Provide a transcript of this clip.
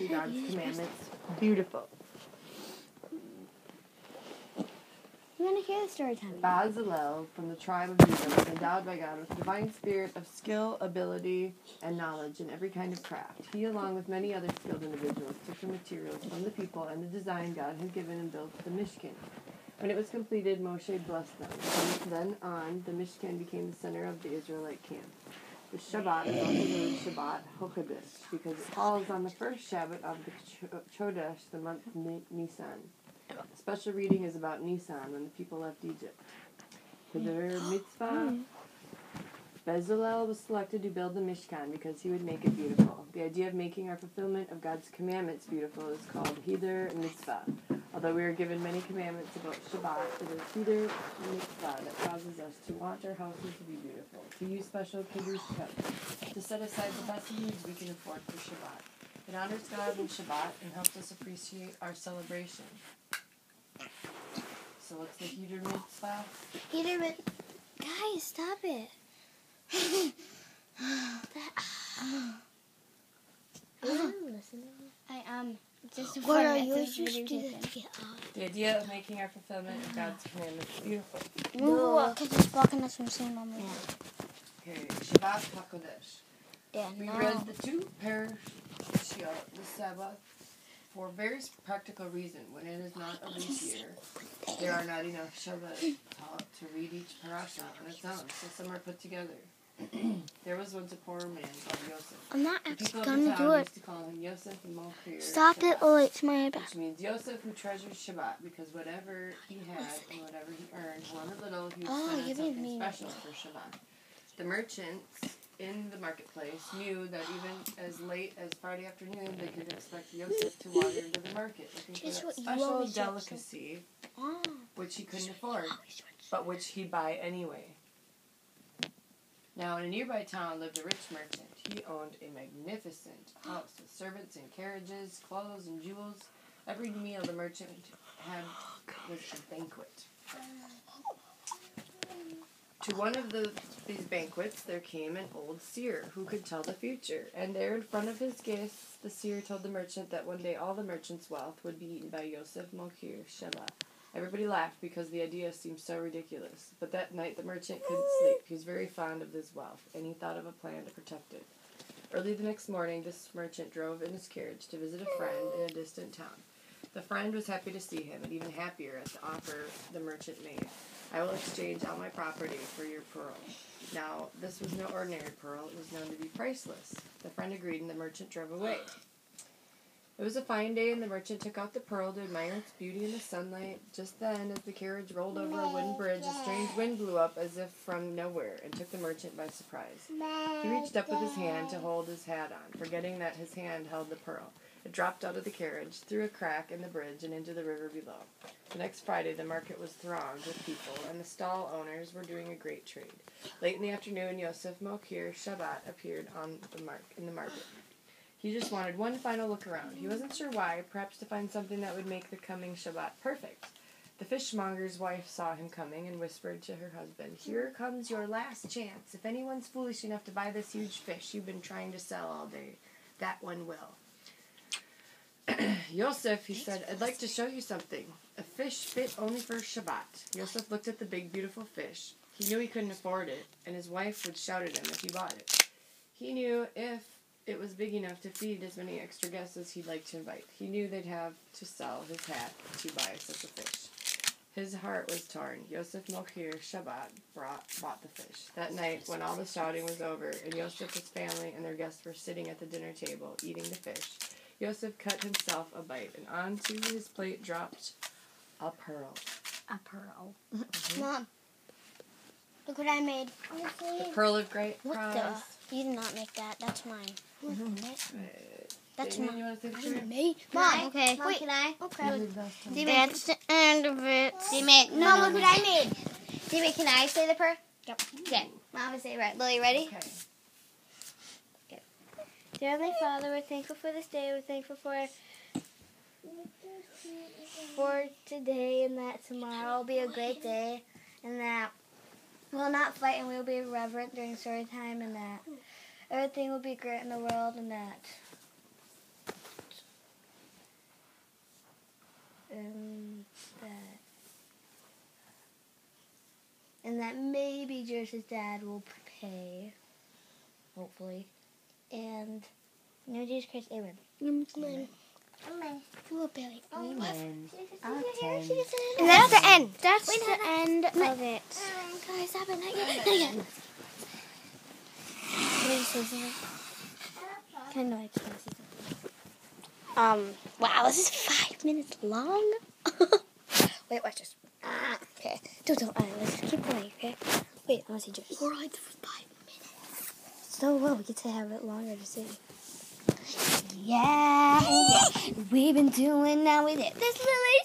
to God's commandments beautiful. You want to hear the story time? Bezalel, from the tribe of Judah, was endowed by God with a divine spirit of skill, ability, and knowledge in every kind of craft. He, along with many other skilled individuals, took the materials from the people and the design God had given and built the Mishkan. When it was completed, Moshe blessed them. From then on, the Mishkan became the center of the Israelite camp. The Shabbat is also named Shabbat Chodesh because it falls on the first Shabbat of the Chodesh, the month Nisan. A special reading is about Nisan, when the people left Egypt. For their mitzvah, Bezalel was selected to build the Mishkan because he would make it beautiful. The idea of making our fulfillment of God's commandments beautiful is called Hider Mitzvah. Although we are given many commandments about Shabbat, it is Hider Mitzvah that causes us to want our houses to be beautiful, to use special kiddush cups, to set aside the best foods we can afford for Shabbat. It honors God in Shabbat and helps us appreciate our celebration. So what's the Hider Mitzvah? Hider Mitzvah. Guys, stop it. What are you students? The idea of making our fulfillment of God's commandments beautiful. Because it's blocking us from seeing Mom. Okay, Shabbat HaKodesh. Yeah, We read the two parashiyot, the Sabbath, for various practical reasons. When it is not a leap year, there are not enough Shabbat taught to read each parasha on its own, so some are put together. There was once a poor man called Yosef. I'm not The actually people of going the to do town it. used to call him Yosef Mochir Stop it, Shabbat, or it's my bad. which means Yosef who treasures Shabbat, because whatever he had and whatever he earned, one or little, he would spend on something special for Shabbat. The merchants in the marketplace knew that even as late as Friday afternoon, they could expect Yosef to wander into the market looking for Just that what you special always do, delicacy, which he couldn't afford, but which he'd buy anyway. Now, in a nearby town lived a rich merchant. He owned a magnificent house with servants and carriages, clothes and jewels. Every meal the merchant had was a banquet. To one of these banquets there came an old seer who could tell the future. And there in front of his guests, the seer told the merchant that one day all the merchant's wealth would be eaten by Yosef Mochir Shabbat. Everybody laughed because the idea seemed so ridiculous. But that night the merchant couldn't sleep. He was very fond of his wealth, and he thought of a plan to protect it. Early the next morning, this merchant drove in his carriage to visit a friend in a distant town. The friend was happy to see him, and even happier at the offer the merchant made. I will exchange all my property for your pearl. Now, this was no ordinary pearl. It was known to be priceless. The friend agreed, and the merchant drove away. It was a fine day, and the merchant took out the pearl to admire its beauty in the sunlight. Just then, as the carriage rolled over a wooden bridge, a strange wind blew up as if from nowhere and took the merchant by surprise. He reached up with his hand to hold his hat on, forgetting that his hand held the pearl. It dropped out of the carriage, through a crack in the bridge, and into the river below. The next Friday, the market was thronged with people, and the stall owners were doing a great trade. Late in the afternoon, Yosef Mochir Shabbat appeared in the market. He just wanted one final look around. He wasn't sure why, perhaps to find something that would make the coming Shabbat perfect. The fishmonger's wife saw him coming and whispered to her husband, "Here comes your last chance. If anyone's foolish enough to buy this huge fish you've been trying to sell all day, that one will." Yosef, he said, "I'd like to show you something. A fish fit only for Shabbat." Yosef looked at the big, beautiful fish. He knew he couldn't afford it, and his wife would shout at him if he bought it. He knew if it was big enough to feed as many extra guests as he'd like to invite. He knew they'd have to sell his hat to buy such a fish. His heart was torn. Yosef Mochir Shabbat bought the fish. That night, when all the shouting was over, and Yosef, his family, and their guests were sitting at the dinner table eating the fish, Yosef cut himself a bite, and onto his plate dropped a pearl. A pearl. Mom, look what I made. The pearl of great price. You did not make that. That's mine. That's Damien, mine. you want to say the truth? Me? Mom, Okay. Mom, can I? Okay. Damien, That's the end of it. Damien, Mom, look what I made. Damien, can I say the prayer? Yep. Okay. Mom, say it right. Lily, ready? Okay. Dear Heavenly Father, we're thankful for this day. We're thankful for today, and that tomorrow will be a great day, and that we'll not fight and we'll be reverent during story time, and that everything will be great in the world, and that that maybe Josh's dad will pay, hopefully. And in the name of Jesus Christ, amen. Amen. Little Billy. Amen. And that's the end. That's the end of it. Guys, stop it. Not yet. Not yet. Can I say something? Can I say something? Wow, this is 5 minutes long. Wait, watch this. Okay. Don't. Let's keep going, okay? Wait, I want to see Josh. We're on for 5 minutes. So well, we get to have it longer to see. Yeah. We've been doing now with it. This Lily